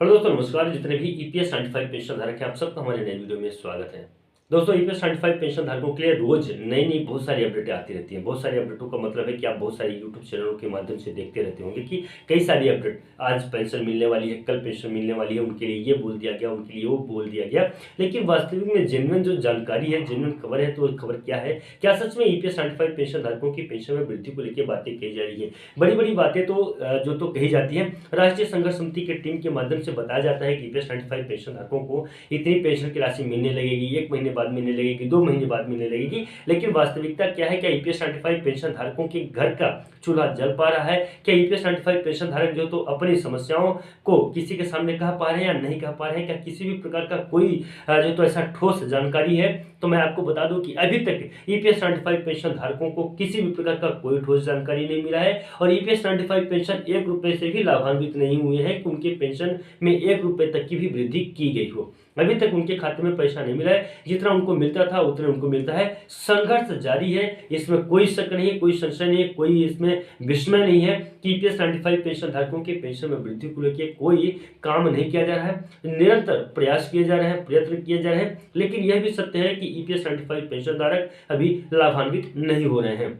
Hello दोस्तों, नमस्कार। जितने भी ईपीएस 95 पेंशन धारक हैं, आप सबका हमारे नए वीडियो में स्वागत है। दोस्तों, ईपीएस 95 पेंशन धारकों के लिए रोज नई नई बहुत सारी अपडेटें आती रहती हैं। बहुत सारी अपडेटों का मतलब है कि आप बहुत सारी यूट्यूब चैनलों के माध्यम से देखते रहते होंगे कि कई सारी अपडेट, आज पेंशन मिलने वाली है, कल पेंशन मिलने वाली है, उनके लिए ये बोल दिया गया, उनके लिए वो बोल दिया गया। लेकिन वास्तविक में जेन्युइन जो जानकारी है, जेन्युइन खबर है, तो वो खबर क्या है? क्या सच में ईपीएस 95 पेंशन धारकों की पेंशन में वृद्धि को लेकर बातें कही जा रही है? बड़ी बड़ी बातें तो कही जाती है। राष्ट्रीय संघर्ष समिति के टीम के माध्यम से बताया जाता है कि ईपीएस 95 पेंशन धारकों को इतनी पेंशन की राशि मिलने लगेगी, 1 महीने बाद मिलने लगेगी, 2 महीने बाद मिलने लगेगी। लेकिन वास्तविकता क्या है? क्या ईपीएस 95 पेंशन धारकों के घर का चूल्हा जल पा रहा है? क्या ईपीएस 95 पेंशन धारक जो तो अपनी समस्याओं को किसी के सामने कह पा रहे हैं या नहीं कह पा रहे हैं? क्या किसी भी प्रकार का कोई जो तो ऐसा ठोस जानकारी है? तो मैं आपको बता दूं कि अभी तक ईपीएस 95 पेंशन धारकों को किसी भी प्रकार का कोई ठोस जानकारी नहीं मिला है। और ईपीएस 95 पेंशन 1 रुपए से भी लाभान्वित नहीं हुए हैं कि उनके पेंशन में 1 रुपए तक की भी वृद्धि की गई हो। अभी तक उनके खाते में पैसा नहीं मिला है। जितना उनको मिलता था उतना उनको मिलता है। संघर्ष जारी है, इसमें कोई शक नहीं है, कोई संशय नहीं है, कोई इसमें विस्मय नहीं है कि ईपीएस 95 पेंशन धारकों के पेंशन में वृद्धि को लेकर कोई काम नहीं किया जा रहा है। निरंतर प्रयास किए जा रहे हैं, प्रयत्न किए जा रहे हैं, लेकिन यह भी सत्य है कि ईपीएस 95 पेंशन धारक अभी लाभान्वित नहीं हो रहे हैं।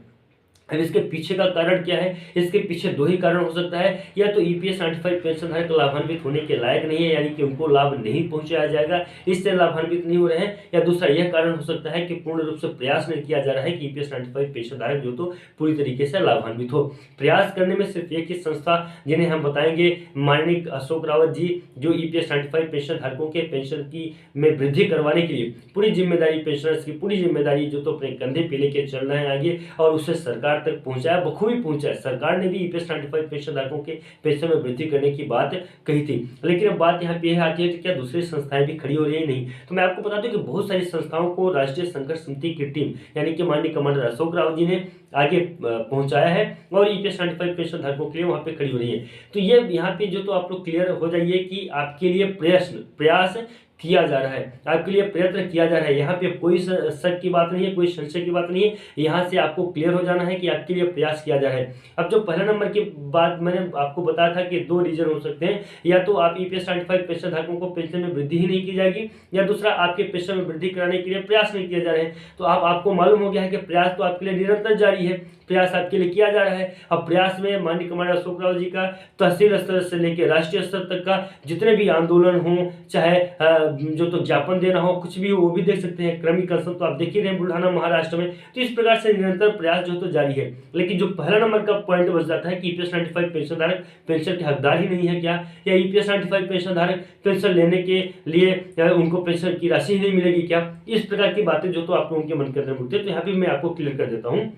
अब इसके पीछे का कारण क्या है? इसके पीछे दो ही कारण हो सकता है। या तो ईपीएस 95 पेंशन धारक लाभान्वित होने के लायक नहीं है, यानी कि उनको लाभ नहीं पहुंचाया जाएगा, इससे लाभान्वित नहीं हो रहे हैं। या दूसरा यह कारण हो सकता है कि पूर्ण रूप से प्रयास नहीं किया जा रहा है कि ईपीएस 95 पेंशन धारक जो तो पूरी तरीके से लाभान्वित हो। प्रयास करने में सिर्फ एक ही संस्था, जिन्हें हम बताएंगे माननीय अशोक रावत जी, जो ईपीएस 95 पेंशन धारकों के पेंशन की में वृद्धि करवाने के लिए पूरी जिम्मेदारी, पेंशनर्स की पूरी जिम्मेदारी जो तो अपने कंधे पे लेके चल रहे हैं आगे, और उससे सरकार तक पहुंचाया, बखूबी पहुंचाया। सरकार ने भी ईपीएस 95 पेंशन धारकों के पेंशन में वृद्धि करने की बात कही थी। लेकिन अब बात यहाँ पे आती है कि क्या दूसरी संस्थाएं भी खड़ी हो रही है? नहीं। तो मैं आपको बता दूं कि बहुत सारी संस्थाओं को राष्ट्रीय संघर्ष समिति की टीम, यानी कि माननीय कमांडर अशोक रावत जी ने आगे पहुंचाया है और ईपीएस 95 पेंशन धारकों के लिए वहां पे खड़ी हो रही है। तो ये यहाँ पे जो तो आप लोग क्लियर हो जाइए कि आपके लिए प्रयास किया जा रहा है, आपके लिए प्रयत्न किया जा रहा है। यहाँ पे कोई शक की बात नहीं है, कोई संशय की बात नहीं है। यहाँ से आपको क्लियर हो जाना है कि आपके लिए प्रयास किया जा रहा है। अब जो पहला नंबर की बात मैंने आपको बताया था कि दो रीजन हो सकते हैं, या तो आप ईपीएस 95 पेंशन धारकों को पेंशन में वृद्धि ही नहीं की जाएगी, या दूसरा आपके पेंशन में वृद्धि कराने के लिए प्रयास नहीं किए जा रहे हैं। तो आपको मालूम हो गया है कि प्रयास तो आपके लिए निरंतर जारी है, प्रयास आपके लिए किया जा रहा है। अब प्रयास में माननीय कमांडर अशोक रावत जी का तहसील स्तर से लेकर राष्ट्रीय स्तर तक का जितने भी आंदोलन हो, चाहे जो तो ज्ञापन देना हो, कुछ भी हो, वो भी देख सकते हैं। क्रमिक अनशन तो आप देख ही रहे हैं बुल्ढाना, महाराष्ट्र में। तो इस प्रकार से निरंतर प्रयास जो तो जारी है। लेकिन जो पहला नंबर का पॉइंट बच जाता है कि ईपीएस 95 पेंशन धारक पेंशन के हकदार ही नहीं है क्या, या ईपीएस 95 पेंशन धारक पेंशन लेने के लिए उनको पेंशन की राशि ही नहीं मिलेगी क्या? इस प्रकार की बातें जो तो आप लोगों के मन के अंदर उठती है। तो यहाँ भी मैं आपको क्लियर कर देता हूँ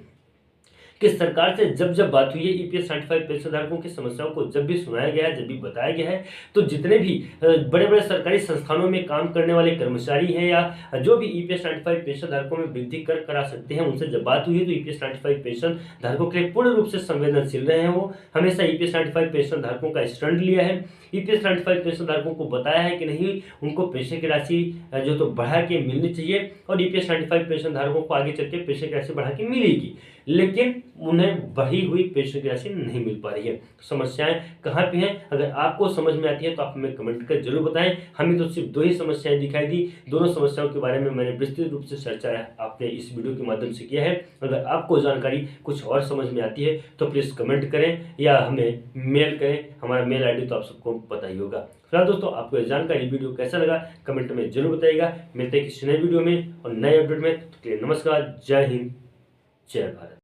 कि सरकार से जब जब बात हुई है, ईपीएस 95 पेंशन धारकों की समस्याओं को जब भी सुनाया गया है, जब भी बताया गया है, तो जितने भी बड़े बड़े सरकारी संस्थानों में काम करने वाले कर्मचारी हैं या जो भी ईपीएस 95 पेंशन धारकों में वृद्धि करा सकते हैं, उनसे जब बात हुई है तो ईपीएस 95 पेंशन धारकों के लिए पूर्ण रूप से संवेदनशील रहे हैं। वो हमेशा ईपीएस 95 पेंशन धारकों का स्टैंड लिया है। ईपीएस 95 पेंशन धारकों को बताया है कि नहीं, उनको पेंशन की राशि जो तो बढ़ा के मिलनी चाहिए, और ईपीएस 95 पेंशन धारकों को आगे चल के पेंशन की राशि बढ़ा के मिलेगी, लेकिन उन्हें बढ़ी हुई पेंशन की राशि नहीं मिल पा रही है। समस्याएं कहाँ पे हैं? अगर आपको समझ में आती है तो आप हमें कमेंट कर जरूर बताएं। हमें तो सिर्फ दो ही समस्याएं दिखाई दी, दोनों समस्याओं के बारे में मैंने विस्तृत रूप से चर्चा आपने इस वीडियो के माध्यम से किया है। अगर आपको जानकारी कुछ और समझ में आती है तो प्लीज़ कमेंट करें या हमें मेल करें। हमारा मेल ID तो आप सबको पता ही होगा। फिलहाल दोस्तों, आपको यह जानकारी वीडियो कैसा लगा कमेंट में जरूर बताइएगा। मिलते हैं किसी नए वीडियो में और नए अपडेट में। तो नमस्कार, जय हिंद, जय भारत।